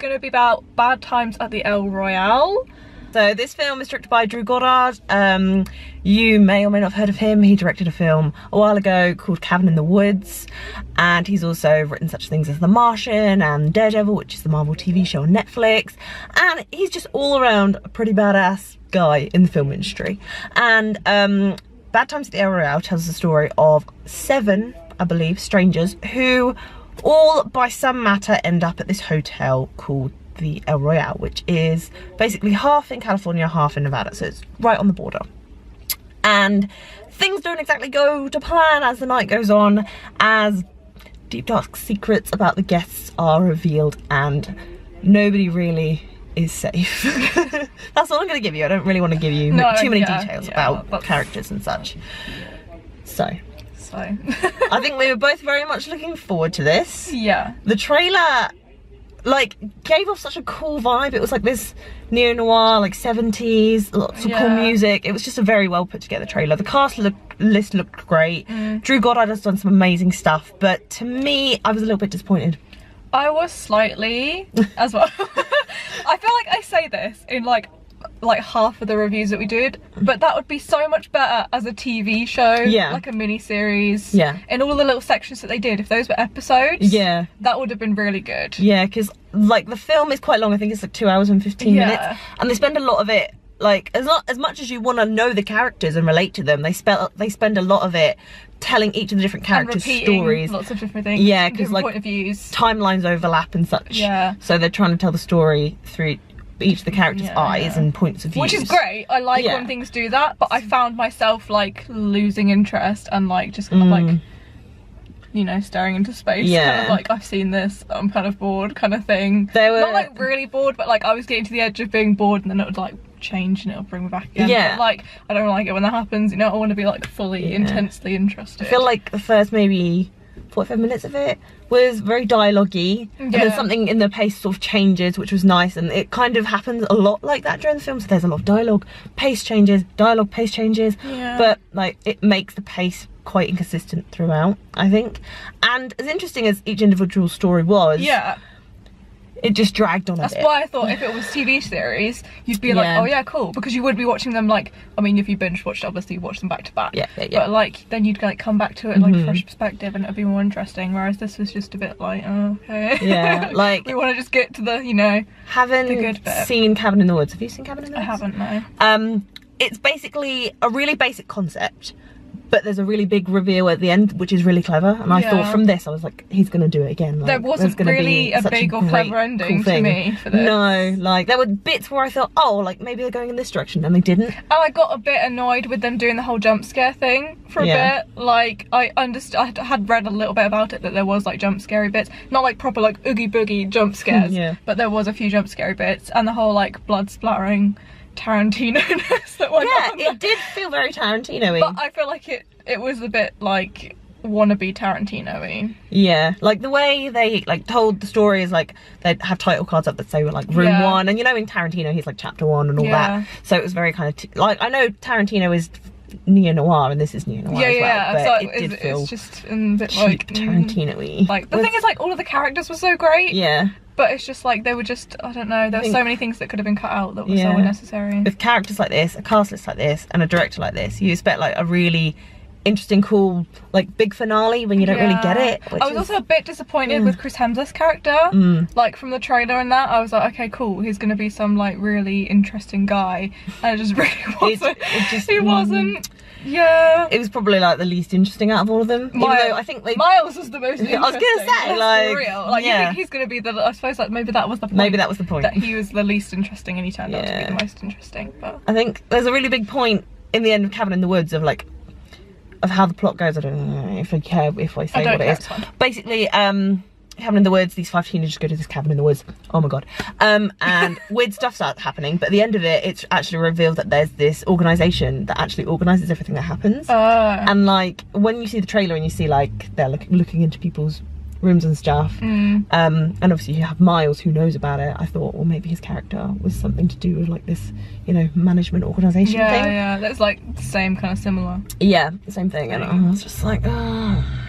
going to be about bad times at the Royale. So this film is directed by Goddard. You may or may not have heard of him. He directed a film a while ago called Cabin in the Woods, and he's also written such things as The Martian and Daredevil, which is the Marvel TV show on Netflix, and he's just all around a pretty badass guy in the film industry. And Bad Times at the Royale tells the story of 7, I believe, strangers who all by some matter end up at this hotel called the Royale, which is basically half in California, half in Nevada, so it's right on the border. And things don't exactly go to plan as the night goes on, as deep dark secrets about the guests are revealed and nobody really is safe. That's all I'm going to give you. I don't really want to give you too many details about characters and such. So I think we were both very much looking forward to this. Yeah. The trailer like gave off such a cool vibe. It was like this neo-noir, like 70s, lots of cool music. It was just a very well put together trailer. The cast list looked great. Goddard has done some amazing stuff, but to me, I was a little bit disappointed. I was slightly as well. I feel like I say this in like half of the reviews that we did, but that would be so much better as a TV show, like a mini series, and all the little sections that they did. If those were episodes, that would have been really good. Because like the film is quite long. I think it's like 2 hours and 15 minutes, and they spend a lot of it, like as much as you want to know the characters and relate to them, they spend a lot of it telling each of the different characters' stories, lots of different things, because like point of views, timelines overlap and such, so they're trying to tell the story through each of the characters' eyes and points of view, which is great. I like when things do that, but I found myself like losing interest and like just kind of like, you know, staring into space, kind of like, I've seen this, I'm kind of bored kind of thing. Not like really bored, but like I was getting to the edge of being bored and then it would like change and it'll bring me back again. But, like, I don't like it when that happens, you know. I want to be like fully intensely interested. I feel like the first maybe 45 minutes of it was very dialogue-y, and then something in the pace sort of changes, which was nice, and it kind of happens a lot like that during the film. So there's a lot of dialogue, pace changes, but like it makes the pace quite inconsistent throughout, I think. And as interesting as each individual story was, it just dragged on a bit. That's why I thought if it was TV series, you'd be like, oh yeah, cool, because you would be watching them like, I mean, if you binge watched, obviously you watch them back to back. But like, then you'd like come back to it like fresh perspective, and it'd be more interesting. Whereas this was just a bit like, oh, okay. Like we want to just get to the, you know, having the good bit. Seen Cabin in the Woods. Have you seen Cabin in the Woods? I haven't, no. It's basically a really basic concept, but there's a really big reveal at the end, which is really clever. And I thought from this, I was like, he's gonna do it again. Like, there wasn't really a big or clever ending to me for this. No, like there were bits where I thought, oh, like maybe they're going in this direction, and they didn't. And I got a bit annoyed with them doing the whole jump scare thing for a bit. Like I had read a little bit about it, that there was like jump scary bits, not like proper like oogie boogie jump scares, but there was a few jump scary bits, and the whole like blood splattering Tarantino-ness that went on. It did feel very Tarantino-y. But I feel like it was a bit like wannabe Tarantino-y. Yeah, like the way they like told the story is like they'd have title cards up that say like room 1, and you know in Tarantino he's like chapter 1 and all that. So it was very kind of like, I know Tarantino is neo-noir and this is neo-noir as well, but it did feel it's just a bit like Tarantino-y. Like the thing is, like all of the characters were so great. But it's just like they were just, I don't know, there were so many things that could have been cut out that were so unnecessary. With characters like this, a cast list like this, and a director like this, you expect like a really interesting, cool, like big finale when you don't really get it. I was also a bit disappointed with Chris Hemsworth's character. Like from the trailer and that, I was like, okay, cool, he's gonna be some like really interesting guy, and it just really wasn't. He wasn't. It was probably like the least interesting out of all of them. Even though I think Miles was the most interesting. I was gonna say, like, for real. Like, you think he's gonna be the, I suppose like maybe that was the point. Maybe that was the point. That he was the least interesting and he turned out to be the most interesting. But I think there's a really big point in the end of Cabin in the Woods of like, of how the plot goes. I don't know if I care if I say what it is. Basically, Cabin in the Woods, these 5 teenagers go to this cabin in the woods, oh my god, and weird stuff starts happening, but at the end of it, it's actually revealed that there's this organisation that actually organises everything that happens. And like, when you see the trailer and you see like, they're looking into people's rooms and stuff, and obviously you have Miles who knows about it, I thought, well, maybe his character was something to do with like this, you know, management organisation thing. Yeah, that's like the same kind of similar. Yeah, the same thing, and I was just like, oh.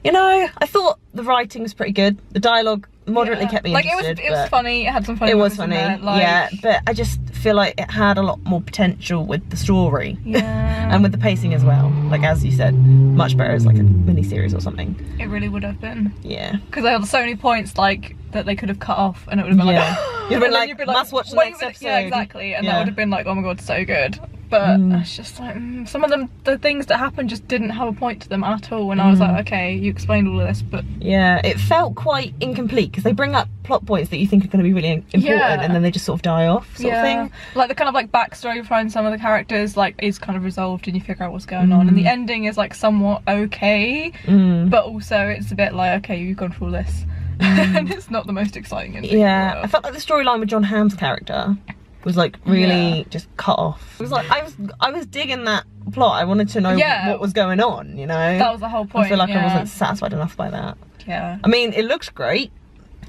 You know, I thought the writing was pretty good. The dialogue moderately kept me interested. Like, it was funny, it had some funny It was moments funny, in there, like... yeah, but I just feel like it had a lot more potential with the story. Yeah. And with the pacing as well. Like, as you said, much better as like a mini-series or something. It really would have been. Yeah. Because there were so many points, like, that they could have cut off, and it would have been like... You'd have been like, must watch the next episode. Yeah, exactly, and that would have been like, oh my god, so good. But it's just like, some of them, the things that happened just didn't have a point to them at all, and I was like, okay, you explained all of this, but... Yeah, it felt quite incomplete, because they bring up plot points that you think are going to be really important, and then they just sort of die off, sort of thing. Like, the kind of like backstory behind some of the characters, like, is kind of resolved, and you figure out what's going on, and the ending is like somewhat okay, but also it's a bit like, okay, you've gone through all this, and it's not the most exciting ending. Yeah, I felt like the storyline with John Hamm's character was like really just cut off. It was like I was digging that plot. I wanted to know what was going on, you know? That was the whole point. I feel like I wasn't satisfied enough by that. Yeah. I mean, it looked great.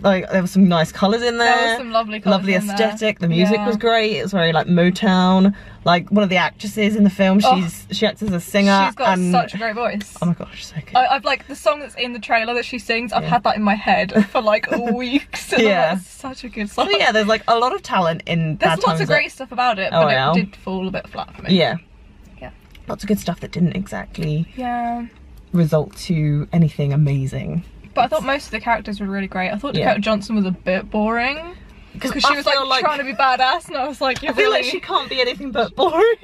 Like, there were some nice colours in there. There was some lovely colours Lovely in aesthetic. there. The music was great. It was very like Motown. Like, one of the actresses in the film, she acts as a singer. She's got such a great voice. Oh my gosh, so good. I've like, the song that's in the trailer that she sings, I've had that in my head for like weeks. And I'm like, it's such a good song. So yeah, there's like a lot of talent in There's lots of great stuff about it, but it did fall a bit flat for me. Yeah. Lots of good stuff that didn't exactly result to anything amazing. But I thought most of the characters were really great. I thought Dakota Johnson was a bit boring. Because she was like trying to be badass, and I was like, I feel like she can't be anything but boring.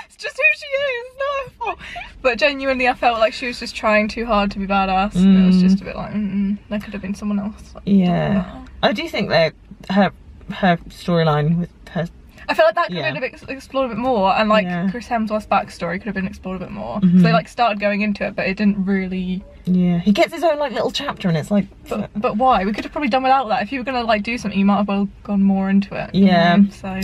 It's just who she is, it's not her fault. But genuinely, I felt like she was just trying too hard to be badass, and it was just a bit like, there could have been someone else. Yeah. I do think that her storyline with her... I feel like that could have been explored a bit more, and like Chris Hemsworth's backstory could have been explored a bit more. So they like started going into it, but it didn't really... Yeah, he gets his own like little chapter, and it's like... But why? We could have probably done without that. If you were gonna like do something, you might have well gone more into it. Yeah. So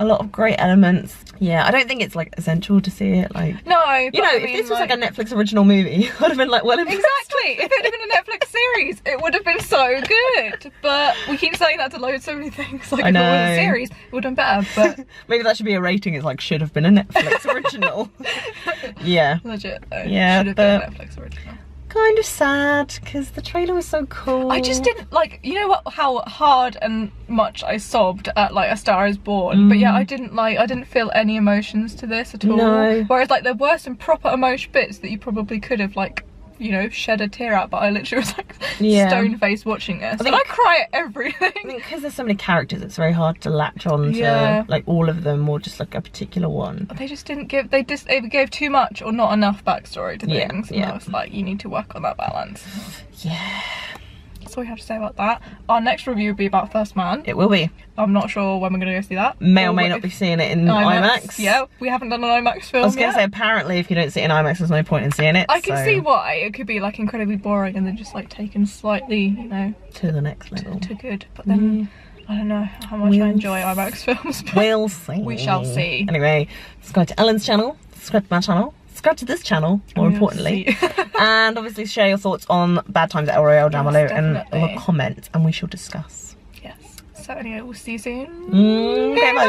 a lot of great elements. Yeah, I don't think it's like essential to see it. Like, no, you know, if this was like a Netflix original movie, I'd have been like, well, exactly. If it had been a Netflix series, it would have been so good. But we keep saying that to load so many things. Like, if it was a series, it would have been better. But maybe that should be a rating. It's like, should have been a Netflix original. Yeah, legit though. Yeah, should have been a Netflix original. Kind of sad because the trailer was so cool. I just didn't like, you know what, how hard and much I sobbed at like A Star Is Born, but yeah, I didn't feel any emotions to this at all. No. Whereas like there were some proper emotion bits that you probably could have like, you know, shed a tear at, but I literally was like stone faced watching this. I cry at everything. I think because there's so many characters, it's very hard to latch on to like all of them or just like a particular one. They just didn't give, they gave too much or not enough backstory to things. And I was like, you need to work on that balance. Yeah. That's all we have to say about that. Our next review will be about First Man. It will be. I'm not sure when we're going to go see that. May or may not be seeing it in IMAX. Yeah, we haven't done an IMAX film. I was going to say, apparently if you don't see it in IMAX, there's no point in seeing it. I can see why. It could be like incredibly boring and then just like taken slightly, you know, to the next level. To good. But then I don't know how much I enjoy IMAX films. We'll see. We shall see. Anyway, subscribe to Ellen's channel, subscribe to my channel, subscribe to this channel, more importantly. And obviously share your thoughts on Bad Times at Royale down below in the comments, and we shall discuss. Yes. So anyway, we'll see you soon. Okay, bye.